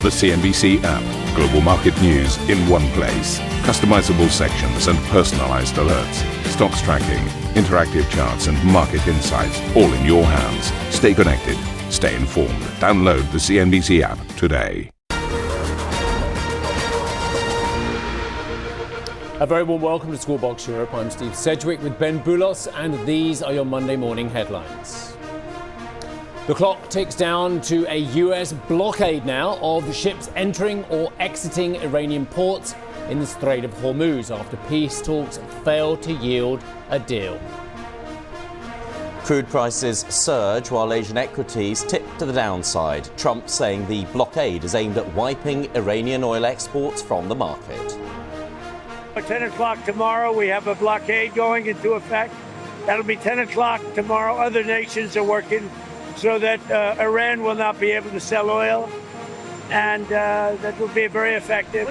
The CNBC app. Global market news in one place. Customizable sections and personalized alerts. Stocks tracking, interactive charts and market insights all in your hands. Stay connected. Stay informed. Download the CNBC app today. A very warm welcome to Scorebox Europe. I'm Steve Sedgwick with Ben Boulos, and these are your Monday morning headlines. The clock ticks down to a US blockade now of ships entering or exiting Iranian ports in the Strait of Hormuz after peace talks failed to yield a deal. Crude prices surge while Asian equities tip to the downside. Trump saying the blockade is aimed at wiping Iranian oil exports from the market. At 10 o'clock tomorrow, we have a blockade going into effect. That'll be 10 o'clock tomorrow. Other nations are working so that Iran will not be able to sell oil, and that will be very effective.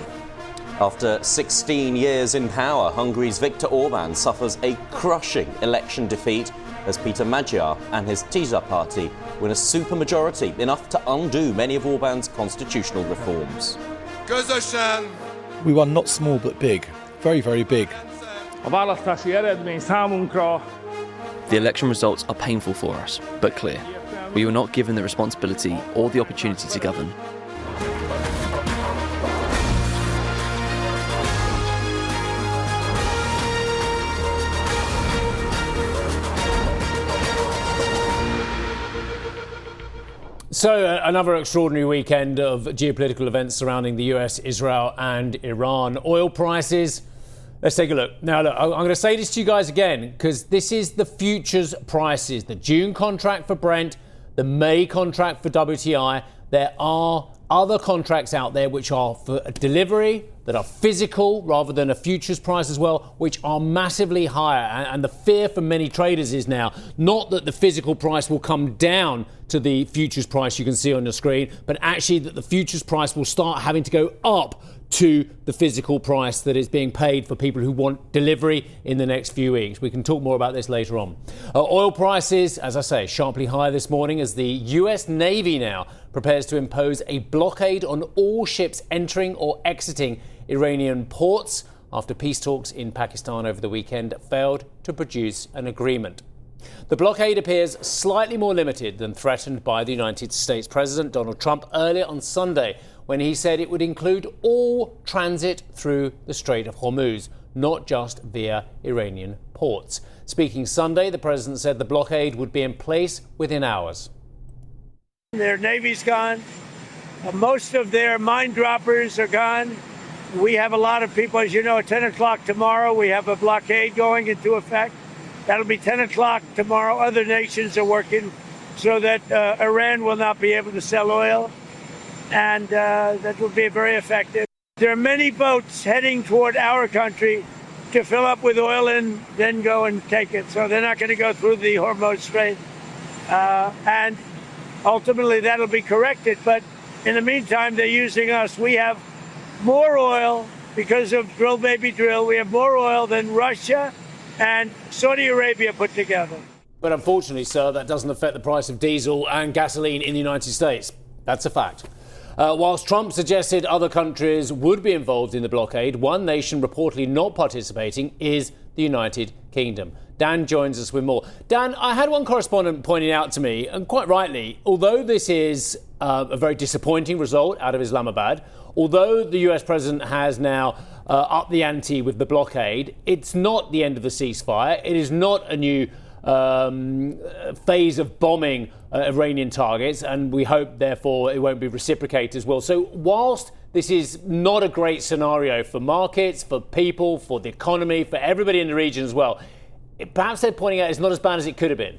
After 16 years in power, Hungary's Viktor Orban suffers a crushing election defeat as Peter Magyar and his Tisza party win a supermajority, enough to undo many of Orban's constitutional reforms. We won not small but big, very, very big. The election results are painful for us, but clear. We were not given the responsibility or the opportunity to govern. So another extraordinary weekend of geopolitical events surrounding the US, Israel and Iran. Oil prices. Let's take a look. Now, look, I'm going to say this to you guys again, because this is the futures prices. The June contract for Brent, the May contract for WTI. There are other contracts out there which are for delivery, that are physical rather than a futures price as well, which are massively higher. And the fear for many traders is now not that the physical price will come down to the futures price you can see on your screen, but actually that the futures price will start having to go up to the physical price that is being paid for people who want delivery in the next few weeks. We can talk more about this later on. Oil prices, as I say, sharply higher this morning as the US Navy now prepares to impose a blockade on all ships entering or exiting Iranian ports after peace talks in Pakistan over the weekend failed to produce an agreement. The blockade appears slightly more limited than threatened by the United States President Donald Trump earlier on Sunday, when he said it would include all transit through the Strait of Hormuz, not just via Iranian ports. Speaking Sunday, the president said the blockade would be in place within hours. Their Navy's gone. Most of their mine droppers are gone. We have a lot of people, as you know, at 10 o'clock tomorrow, we have a blockade going into effect. That'll be 10 o'clock tomorrow. Other nations are working so that Iran will not be able to sell oil, and that will be very effective. There are many boats heading toward our country to fill up with oil and then go and take it. So they're not going to go through the Hormuz Strait. And ultimately that'll be corrected. But in the meantime, they're using us. We have more oil because of drill, baby, drill. We have more oil than Russia and Saudi Arabia put together. But unfortunately, sir, that doesn't affect the price of diesel and gasoline in the United States. That's a fact. Whilst Trump suggested other countries would be involved in the blockade, one nation reportedly not participating is the United Kingdom. Dan joins us with more. Dan, I had one correspondent pointing out to me, and quite rightly, although this is a very disappointing result out of Islamabad, although the US president has now upped the ante with the blockade, it's not the end of the ceasefire. It is not a new phase of bombing Iranian targets, and we hope, therefore, it won't be reciprocated as well. So whilst this is not a great scenario for markets, for people, for the economy, for everybody in the region as well, perhaps they're pointing out it's not as bad as it could have been.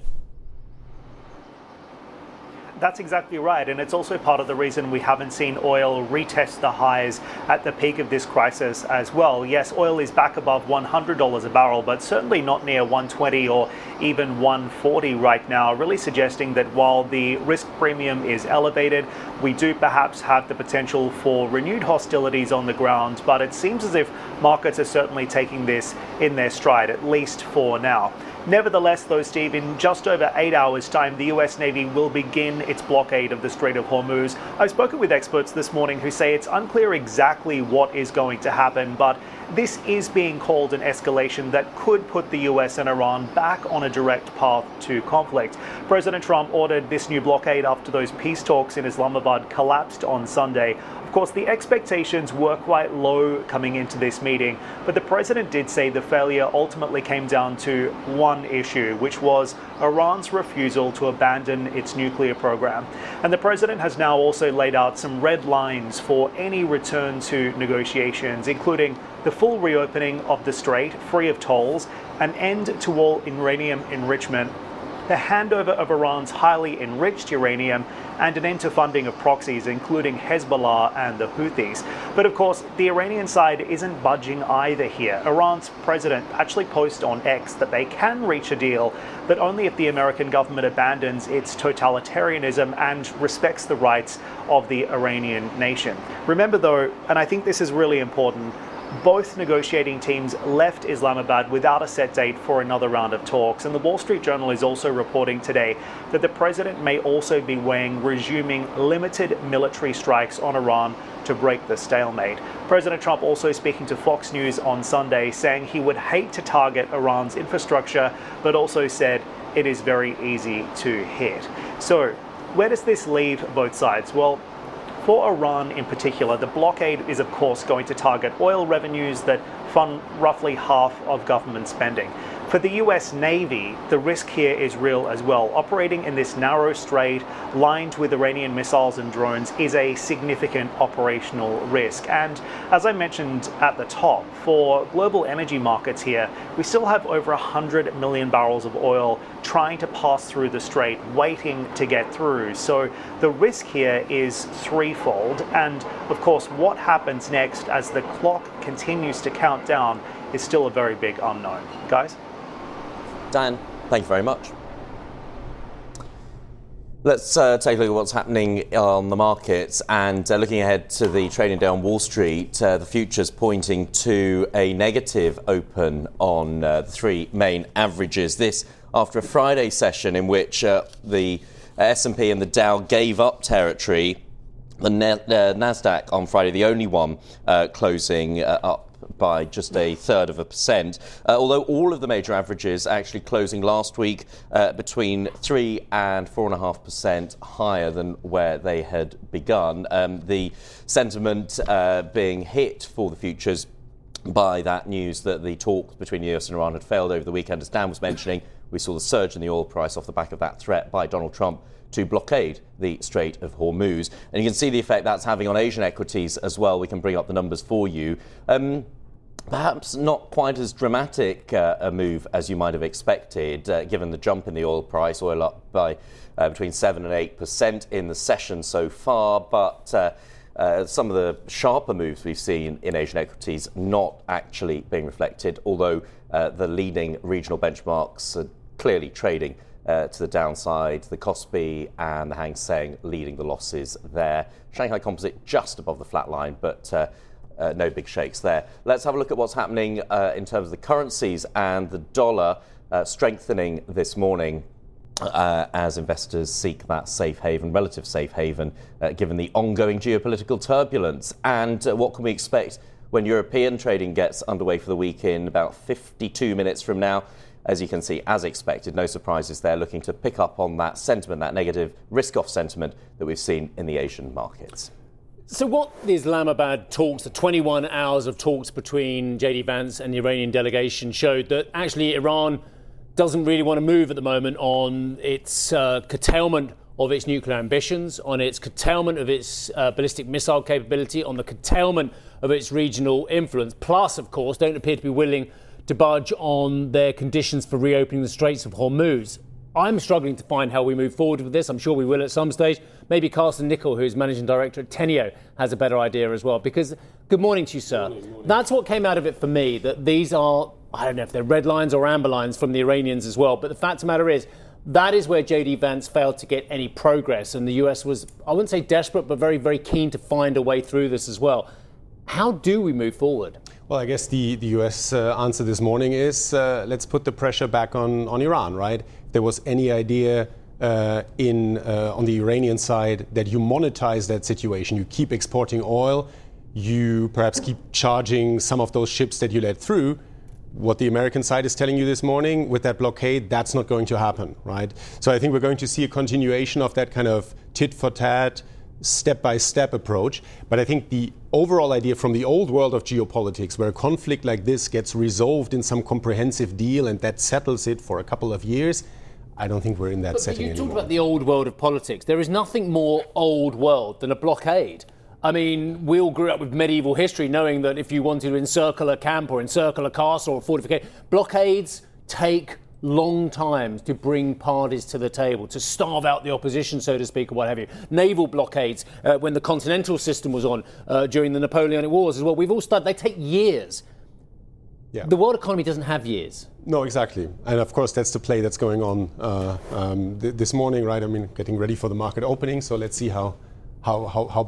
That's exactly right, and it's also part of the reason we haven't seen oil retest the highs at the peak of this crisis as well. Yes, oil is back above $100 a barrel, but certainly not near 120 or even 140 right now, really suggesting that while the risk premium is elevated, we do perhaps have the potential for renewed hostilities on the ground, but it seems as if markets are certainly taking this in their stride, at least for now. Nevertheless, though, Steve, in just over 8 hours' time, the US Navy will begin its blockade of the Strait of Hormuz. I've spoken with experts this morning who say it's unclear exactly what is going to happen, but this is being called an escalation that could put the US and Iran back on a direct path to conflict. President Trump ordered this new blockade after those peace talks in Islamabad collapsed on Sunday. Of course, the expectations were quite low coming into this meeting, but the president did say the failure ultimately came down to one issue, which was Iran's refusal to abandon its nuclear program. And the president has now also laid out some red lines for any return to negotiations, including the full reopening of the strait, free of tolls, an end to all uranium enrichment, the handover of Iran's highly enriched uranium, and an end to funding of proxies, including Hezbollah and the Houthis. But of course, the Iranian side isn't budging either here. Iran's president actually posted on X that they can reach a deal, but only if the American government abandons its totalitarianism and respects the rights of the Iranian nation. Remember though, and I think this is really important, both negotiating teams left Islamabad without a set date for another round of talks. And the Wall Street Journal is also reporting today that the president may also be weighing resuming limited military strikes on Iran to break the stalemate. President Trump also speaking to Fox News on Sunday, saying he would hate to target Iran's infrastructure, but also said it is very easy to hit. So where does this leave both sides? Well, for Iran in particular, the blockade is of course going to target oil revenues that fund roughly half of government spending. For the US Navy, the risk here is real as well. Operating in this narrow strait lined with Iranian missiles and drones is a significant operational risk. And as I mentioned at the top, for global energy markets here, we still have over 100 million barrels of oil trying to pass through the strait, waiting to get through. So the risk here is threefold. And of course, what happens next as the clock continues to count down is still a very big unknown. Guys? Dan, thank you very much. Let's take a look at what's happening on the markets and looking ahead to the trading day on Wall Street. The futures pointing to a negative open on the three main averages. This after a Friday session in which the S&P and the Dow gave up territory. The Nasdaq on Friday, the only one closing up by just 0.33%, although all of the major averages actually closing last week between 3 and 4.5% higher than where they had begun. The sentiment being hit for the futures by that news that the talks between the US and Iran had failed over the weekend, as Dan was mentioning. We saw the surge in the oil price off the back of that threat by Donald Trump to blockade the Strait of Hormuz. And you can see the effect that's having on Asian equities as well. We can bring up the numbers for you. Perhaps not quite as dramatic a move as you might have expected, given the jump in the oil price, oil up by between 7 and 8% in the session so far. But some of the sharper moves we've seen in Asian equities not actually being reflected, although the leading regional benchmarks are clearly trading to the downside. The Kospi and the Hang Seng leading the losses there. Shanghai Composite just above the flat line, but no big shakes there. Let's have a look at what's happening in terms of the currencies, and the dollar strengthening this morning as investors seek that safe haven, relative safe haven, given the ongoing geopolitical turbulence. And what can we expect when European trading gets underway for the week in about 52 minutes from now? As you can see, as expected, no surprises there, looking to pick up on that sentiment, that negative risk-off sentiment that we've seen in the Asian markets. So what the Islamabad talks, the 21 hours of talks between JD Vance and the Iranian delegation, showed that actually Iran doesn't really want to move at the moment on its curtailment of its nuclear ambitions, on its curtailment of its ballistic missile capability, on the curtailment of its regional influence, plus, of course, don't appear to be willing to budge on their conditions for reopening the Straits of Hormuz. I'm struggling to find how we move forward with this. I'm sure we will at some stage. Maybe Carsten Nickel, who's managing director at Teneo, has a better idea as well. Because, good morning to you, sir. Morning. That's what came out of it for me, that these are, I don't know if they're red lines or amber lines from the Iranians as well. But the fact of the matter is, that is where JD Vance failed to get any progress. And the US was, I wouldn't say desperate, but very, very keen to find a way through this as well. How do we move forward? Well, I guess the U.S. Answer this morning is let's put the pressure back on Iran, right? If there was any idea on the Iranian side that you monetize that situation, you keep exporting oil, you perhaps keep charging some of those ships that you let through. What the American side is telling you this morning with that blockade, that's not going to happen, right? So I think we're going to see a continuation of that kind of tit for tat, step-by-step approach. But I think the overall idea from the old world of geopolitics, where a conflict like this gets resolved in some comprehensive deal and that settles it for a couple of years, I don't think we're in that setting anymore. You talked about the old world of politics. There is nothing more old world than a blockade. I mean, we all grew up with medieval history knowing that if you wanted to encircle a camp or encircle a castle or fortification, blockades take long times to bring parties to the table, to starve out the opposition, so to speak, or what have you. Naval blockades, when the continental system was on during the Napoleonic Wars as well, we've all studied, they take years. Yeah. The world economy doesn't have years. No, exactly. And of course, that's the play that's going on this morning, right? I mean, getting ready for the market opening, so let's see how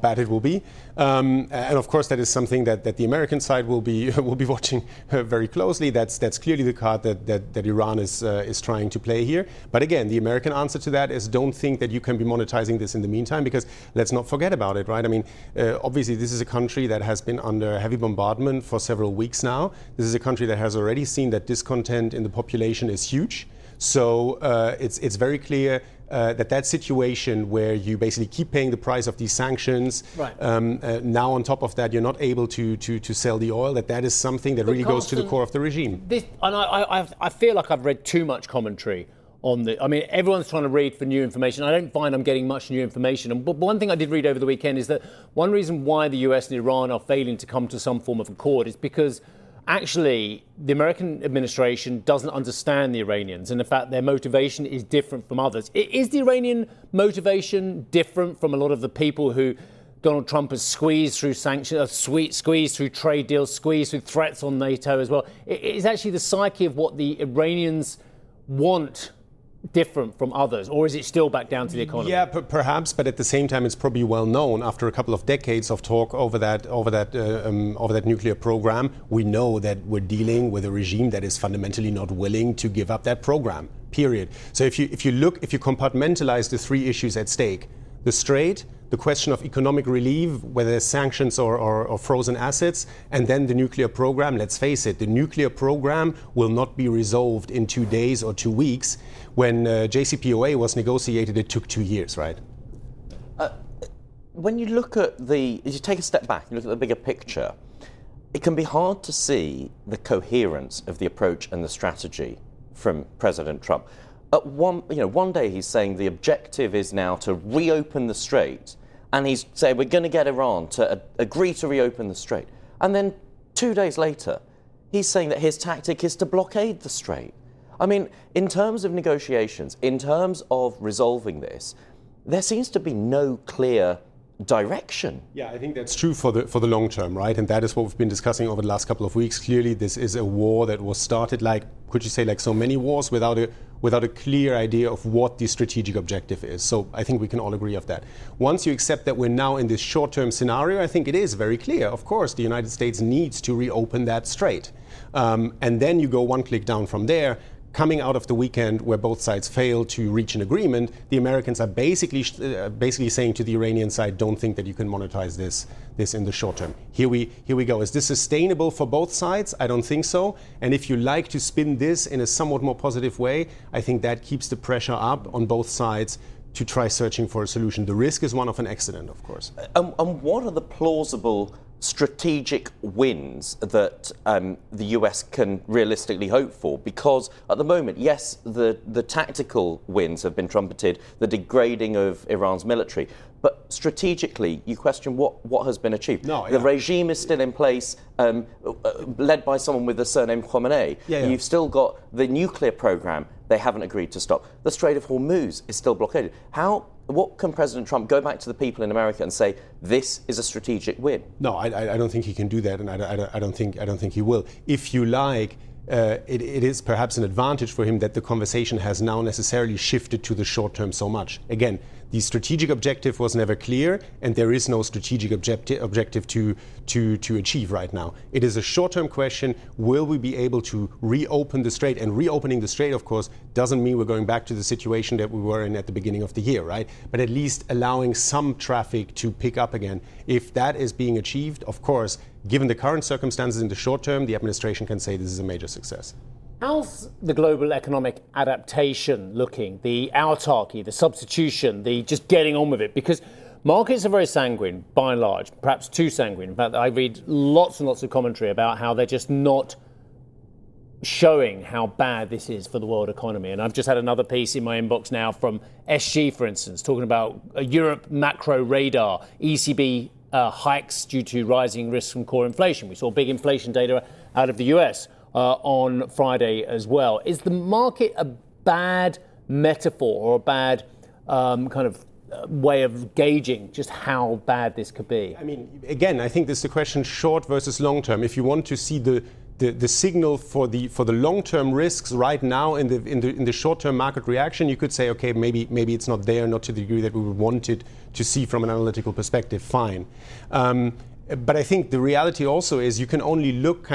bad it will be, and of course that is something that the American side will be watching very closely. That's clearly the card that Iran is trying to play here. But again, the American answer to that is don't think that you can be monetizing this in the meantime, because let's not forget about it, right? I mean, obviously this is a country that has been under heavy bombardment for several weeks now. This is a country that has already seen that discontent in the population is huge. So it's very clear that situation where you basically keep paying the price of these sanctions, right. Now on top of that you're not able to sell the oil, that is something that really goes to the core of the regime. I feel like I've read too much commentary on the. I mean, everyone's trying to read for new information. I don't find I'm getting much new information. But one thing I did read over the weekend is that one reason why the US and Iran are failing to come to some form of accord is because actually, the American administration doesn't understand the Iranians, and in fact, their motivation is different from others. Is the Iranian motivation different from a lot of the people who Donald Trump has squeezed through sanctions, squeezed through trade deals, squeezed through threats on NATO as well? Is actually the psyche of what the Iranians want different from others, or is it still back down to the economy? Yeah, perhaps, but at the same time, it's probably well known after a couple of decades of talk over that nuclear program. We know that we're dealing with a regime that is fundamentally not willing to give up that program. Period. So if you compartmentalize the three issues at stake, the Strait, the question of economic relief, whether it's sanctions or frozen assets, and then the nuclear program. Let's face it, the nuclear program will not be resolved in 2 days or 2 weeks. When JCPOA was negotiated, it took 2 years, right? When you look at you take a step back, you look at the bigger picture, it can be hard to see the coherence of the approach and the strategy from President Trump. One day he's saying the objective is now to reopen the Strait, and he's saying we're going to get Iran to agree to reopen the Strait. And then 2 days later, he's saying that his tactic is to blockade the Strait. I mean, in terms of negotiations, in terms of resolving this, there seems to be no clear direction. Yeah, I think that's true for the long term, right? And that is what we've been discussing over the last couple of weeks. Clearly, this is a war that was started like so many wars without a clear idea of what the strategic objective is. So I think we can all agree of that. Once you accept that we're now in this short-term scenario, I think it is very clear. Of course, the United States needs to reopen that strait. And then you go one click down from there. Coming out of the weekend where both sides failed to reach an agreement, the Americans are basically saying to the Iranian side, don't think that you can monetize this in the short term. Here we go. Is this sustainable for both sides? I don't think so. And if you like to spin this in a somewhat more positive way, I think that keeps the pressure up on both sides to try searching for a solution. The risk is one of an accident, of course. And what are the plausible strategic wins that the US can realistically hope for? Because at the moment, yes, the tactical wins have been trumpeted, the degrading of Iran's military, but strategically, you question what has been achieved. No, yeah. The regime is still in place, led by someone with the surname Khamenei. Yeah. You've still got the nuclear program they haven't agreed to stop. The Strait of Hormuz is still blockaded. What can President Trump go back to the people in America and say, this is a strategic win? No, I don't think he can do that, and I don't think he will. If you like, it is perhaps an advantage for him that the conversation has now necessarily shifted to the short term so much. Again, The strategic objective was never clear, and there is no strategic objective to achieve right now. It is a short-term question. Will we be able to reopen the strait? And reopening the strait, of course, doesn't mean we're going back to the situation that we were in at the beginning of the year, right? But at least allowing some traffic to pick up again. If that is being achieved, of course, given the current circumstances in the short term, the administration can say this is a major success. How's the global economic adaptation looking? The autarky, the substitution, the just getting on with it? Because markets are very sanguine, by and large, perhaps too sanguine. In fact, I read lots and lots of commentary about how they're just not showing how bad this is for the world economy. And I've just had another piece in my inbox now from SG, for instance, talking about a Europe macro radar, ECB hikes due to rising risks from core inflation. We saw big inflation data out of the US on Friday as well. Is the market a bad metaphor or a bad way of gauging just how bad this could be? I mean, again, I think this is a question short versus long term. If you want to see the signal for the long-term risks right now in the short-term market reaction, you could say, okay, maybe it's not there, not to the degree that we would want it to see from an analytical perspective. Fine, but I think the reality also is you can only look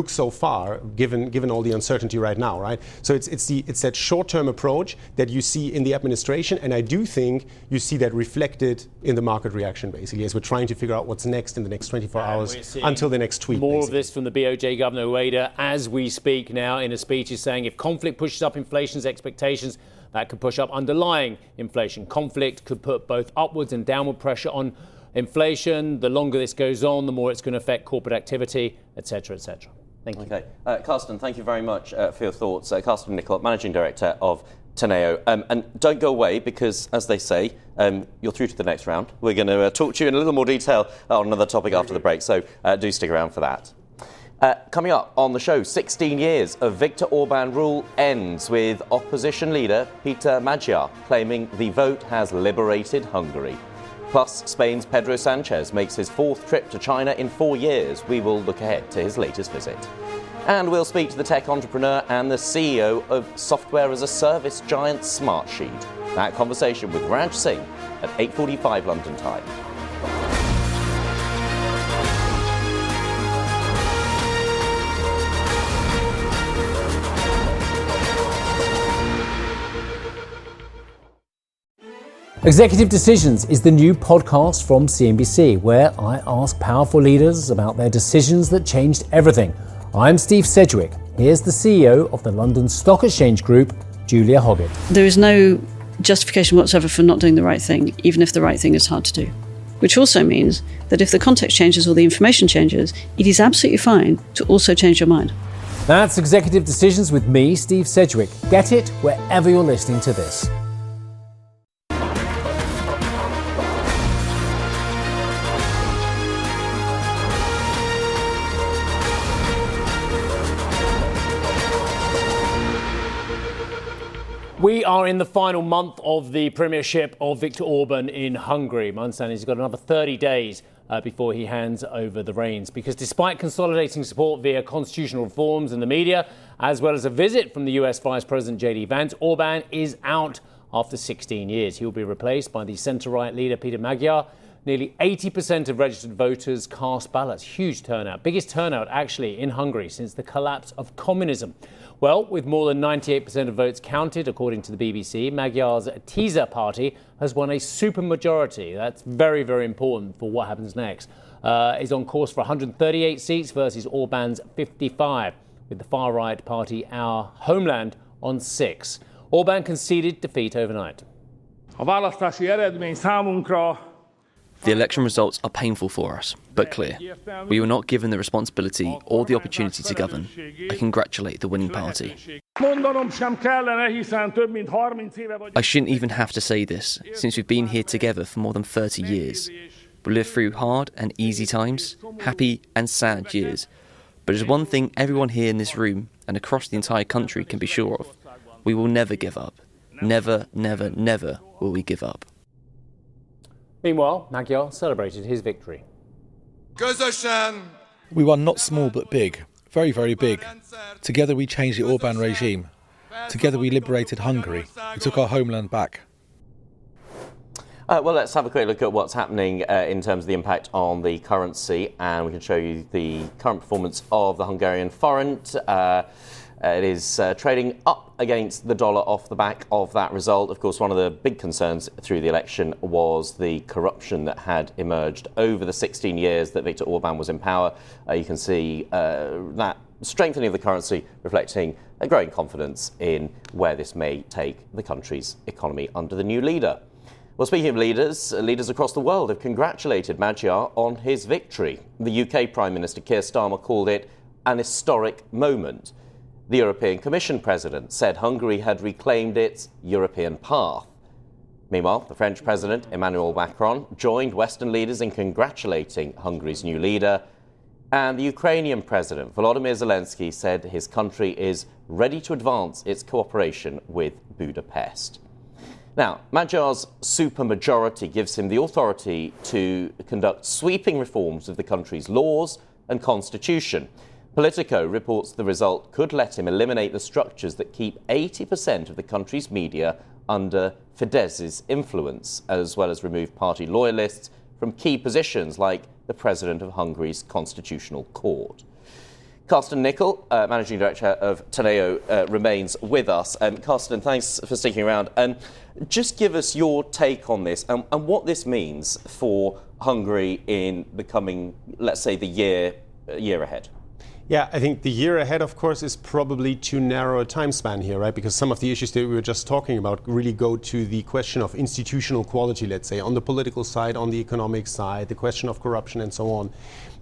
so far given all the uncertainty right now, right? So it's that short-term approach that you see in the administration, and I do think you see that reflected in the market reaction basically as we're trying to figure out what's next in the next 24 hours until the next tweet. More basically. Of this from the BOJ Governor Ueda as we speak now in a speech is saying if conflict pushes up inflation's expectations, that could push up underlying inflation. Conflict could put both upwards and downward pressure on inflation. The longer this goes on, the more it's going to affect corporate activity, etc., etc. Thank you. Okay. Carsten, thank you very much for your thoughts. Carsten Nicol, Managing Director of Teneo. And don't go away because, as they say, you're through to the next round. We're going to talk to you in a little more detail on another topic after the break, so do stick around for that. Coming up on the show, 16 years of Viktor Orban rule ends with opposition leader Peter Magyar claiming the vote has liberated Hungary. Plus, Spain's Pedro Sanchez makes his fourth trip to China in 4 years. We will look ahead to his latest visit. And we'll speak to the tech entrepreneur and the CEO of software-as-a-service giant Smartsheet. That conversation with Raj Singh at 8:45 London time. Executive Decisions is the new podcast from CNBC, where I ask powerful leaders about their decisions that changed everything. I'm Steve Sedgwick. Here's the CEO of the London Stock Exchange Group, Julia Hoggett. There is no justification whatsoever for not doing the right thing, even if the right thing is hard to do. Which also means that if the context changes or the information changes, it is absolutely fine to also change your mind. That's Executive Decisions with me, Steve Sedgwick. Get it wherever you're listening to this. We are in the final month of the premiership of Viktor Orban in Hungary. My understanding is he's got another 30 days before he hands over the reins. Because despite consolidating support via constitutional reforms and the media, as well as a visit from the US Vice President J.D. Vance, Orban is out after 16 years. He will be replaced by the centre-right leader Peter Magyar. Nearly 80% of registered voters cast ballots. Huge turnout. Biggest turnout, actually, in Hungary since the collapse of communism. Well, with more than 98% of votes counted, according to the BBC, Magyar's Tisza party has won a supermajority. That's very, very important for what happens next. Is on course for 138 seats versus Orban's 55, with the far-right party Our Homeland on 6. Orban conceded defeat overnight. The election results are painful for us, but clear. We were not given the responsibility or the opportunity to govern. I congratulate the winning party. I shouldn't even have to say this, since we've been here together for more than 30 years. We lived through hard and easy times, happy and sad years. But there's one thing everyone here in this room and across the entire country can be sure of. We will never give up. Never, never, never will we give up. Meanwhile, Magyar celebrated his victory. We won not small but big, very, very big. Together we changed the Orban regime. Together we liberated Hungary. We took our homeland back. Well, let's have a quick look at what's happening in terms of the impact on the currency, and we can show you the current performance of the Hungarian forint. It is trading up against the dollar off the back of that result. Of course, one of the big concerns through the election was the corruption that had emerged over the 16 years that Viktor Orban was in power. You can see that strengthening of the currency reflecting a growing confidence in where this may take the country's economy under the new leader. Well, speaking of leaders across the world have congratulated Magyar on his victory. The UK Prime Minister Keir Starmer called it an historic moment. The European Commission President said Hungary had reclaimed its European path. Meanwhile, the French President Emmanuel Macron joined Western leaders in congratulating Hungary's new leader. And the Ukrainian President Volodymyr Zelensky said his country is ready to advance its cooperation with Budapest. Now, Magyar's supermajority gives him the authority to conduct sweeping reforms of the country's laws and constitution. Politico reports the result could let him eliminate the structures that keep 80% of the country's media under Fidesz's influence, as well as remove party loyalists from key positions like the President of Hungary's Constitutional Court. Carsten Nickel, Managing Director of Teneo, remains with us. Carsten, thanks for sticking around. And just give us your take on this and what this means for Hungary in the coming, let's say, the year ahead. Yeah, I think the year ahead, of course, is probably too narrow a time span here, right? Because some of the issues that we were just talking about really go to the question of institutional quality, let's say, on the political side, on the economic side, the question of corruption and so on.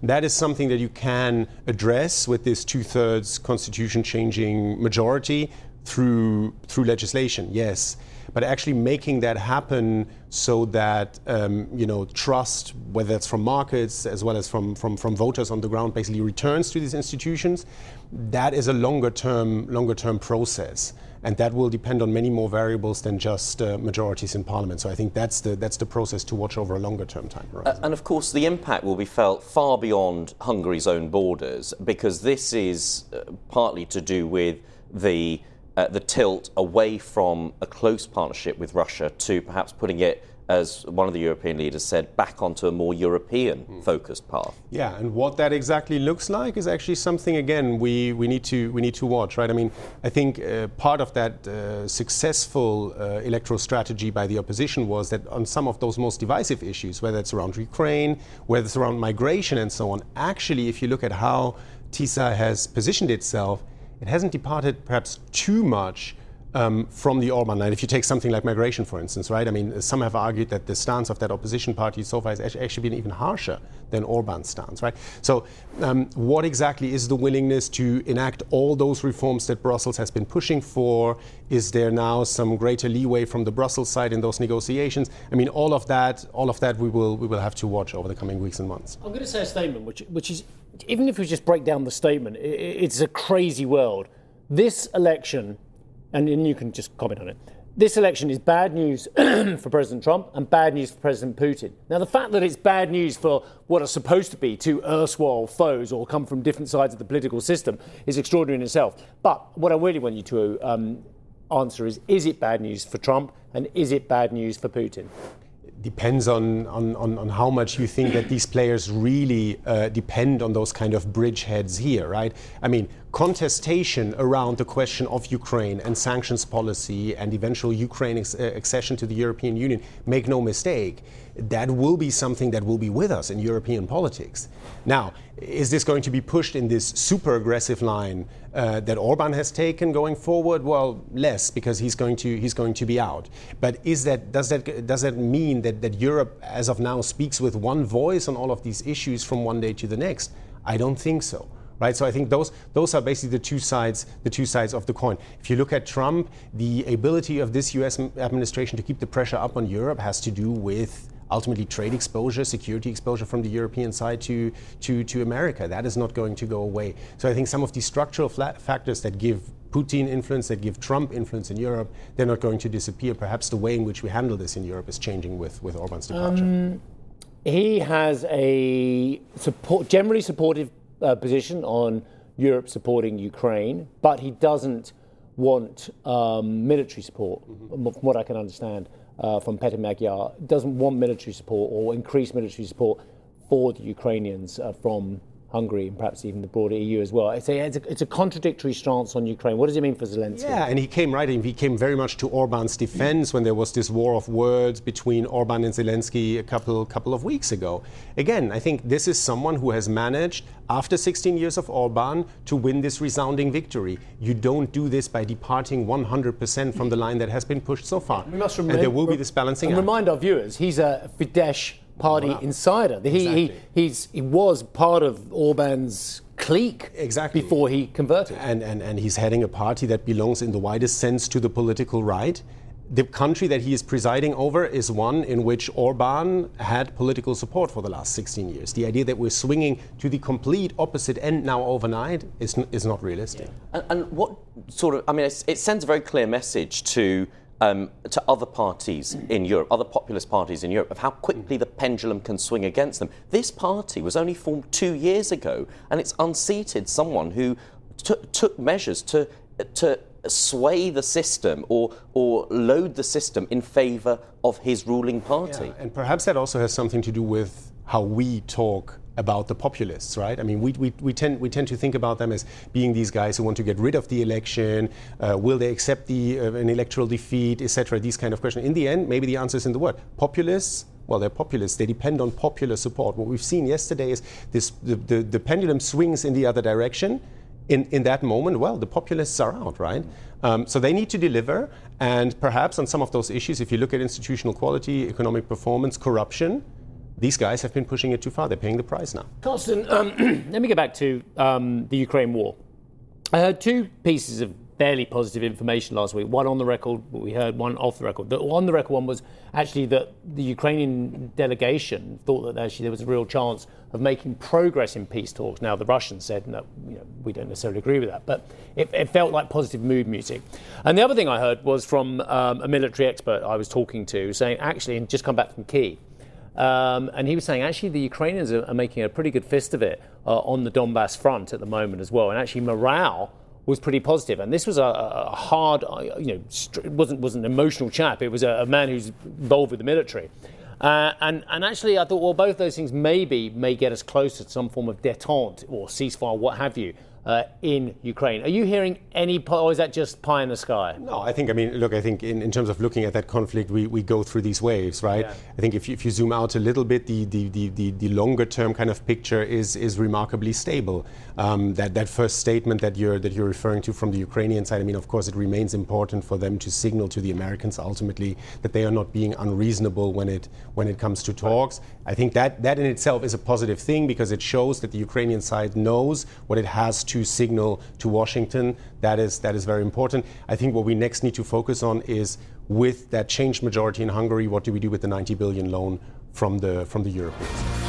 That is something that you can address with this two-thirds constitution-changing majority through legislation, yes. But actually making that happen so that trust, whether it's from markets as well as from voters on the ground, basically returns to these institutions, that is a longer term process, and that will depend on many more variables than just majorities in parliament. So I think that's the process to watch over a longer term time horizon. And of course, the impact will be felt far beyond Hungary's own borders, because this is partly to do with the tilt away from a close partnership with Russia to perhaps putting it, as one of the European leaders said, back onto a more European-focused path. Yeah, and what that exactly looks like is actually something, again, we need to watch, right? I mean, I think part of that successful electoral strategy by the opposition was that on some of those most divisive issues, whether it's around Ukraine, whether it's around migration and so on, actually, if you look at how Tisza has positioned itself, it hasn't departed perhaps too much from the Orban line. If you take something like migration, for instance, right? I mean, some have argued that the stance of that opposition party so far has actually been even harsher than Orban's stance, right? So what exactly is the willingness to enact all those reforms that Brussels has been pushing for? Is there now some greater leeway from the Brussels side in those negotiations? I mean, all of that we will have to watch over the coming weeks and months. I'm going to say a statement, which is, even if we just break down the statement, it's a crazy world. This election, and you can just comment on it, this election is bad news for President Trump and bad news for President Putin. Now, the fact that it's bad news for what are supposed to be two erstwhile foes or come from different sides of the political system is extraordinary in itself. But what I really want you to answer is it bad news for Trump and is it bad news for Putin? Depends on how much you think that these players really depend on those kind of bridgeheads here, right? I mean, contestation around the question of Ukraine and sanctions policy and eventual Ukraine accession to the European Union, make no mistake, that will be something that will be with us in European politics. Now, is this going to be pushed in this super aggressive line that Orban has taken going forward? Well, less, because he's going to be out. But does that mean that Europe, as of now, speaks with one voice on all of these issues from one day to the next? I don't think so. Right, so I think those are basically the two sides of the coin. If you look at Trump, the ability of this U.S. administration to keep the pressure up on Europe has to do with ultimately trade exposure, security exposure from the European side to America. That is not going to go away. So I think some of these structural factors that give Putin influence, that give Trump influence in Europe, they're not going to disappear. Perhaps the way in which we handle this in Europe is changing with Orban's departure. He has a generally supportive position on Europe supporting Ukraine, but he doesn't want military support, from what I can understand, from Peter Magyar doesn't want military support or increased military support for the Ukrainians from Hungary and perhaps even the broader EU as well. It's a contradictory stance on Ukraine. What does it mean for Zelensky? Yeah, and he came very much to Orban's defense when there was this war of words between Orban and Zelensky a couple of weeks ago. Again, I think this is someone who has managed, after 16 years of Orban, to win this resounding victory. You don't do this by departing 100% from the line that has been pushed so far. We must and there will be this balancing act. Remind our viewers, he's a Fidesz party insider. He was part of Orban's clique before he converted. And he's heading a party that belongs in the widest sense to the political right. The country that he is presiding over is one in which Orban had political support for the last 16 years. The idea that we're swinging to the complete opposite end now overnight is not realistic. Yeah. And what sort of, I mean, it sends a very clear message to other parties in Europe, other populist parties in Europe, of how quickly the pendulum can swing against them. This party was only formed 2 years ago, and it's unseated someone who took measures to sway the system or load the system in favour of his ruling party. Yeah, and perhaps that also has something to do with how we talk about the populists, right? I mean, we tend to think about them as being these guys who want to get rid of the election. Will they accept an electoral defeat, etc.? These kind of questions. In the end, maybe the answer is in the word. Populists. Well, they're populists. They depend on popular support. What we've seen yesterday is the pendulum swings in the other direction. In that moment, well, the populists are out, right? So they need to deliver. And perhaps on some of those issues, if you look at institutional quality, economic performance, corruption, these guys have been pushing it too far. They're paying the price now. Carsten, let me get back to the Ukraine war. I heard two pieces of fairly positive information last week. One on the record, we heard one off the record. The on the record one was actually that the Ukrainian delegation thought that actually there was a real chance of making progress in peace talks. Now, the Russians said, no, we don't necessarily agree with that, but it felt like positive mood music. And the other thing I heard was from a military expert I was talking to saying, actually, and just come back from Kyiv, and he was saying, actually, the Ukrainians are making a pretty good fist of it on the Donbass front at the moment as well. And actually, morale was pretty positive. And this was a hard, wasn't an emotional chap. It was a man who's involved with the military. And actually, I thought, well, both those things may get us closer to some form of détente or ceasefire, what have you, in Ukraine. Are you hearing any, or is that just pie in the sky? No, I think in terms of looking at that conflict, we go through these waves, right? Yeah. I think if you zoom out a little bit, the longer term kind of picture is remarkably stable. That first statement that you're referring to from the Ukrainian side, I mean, of course, it remains important for them to signal to the Americans ultimately that they are not being unreasonable when it comes to talks. I think that in itself is a positive thing because it shows that the Ukrainian side knows what it has to signal to Washington. That is very important. I think what we next need to focus on is, with that changed majority in Hungary, what do we do with the 90 billion loan from the Europeans?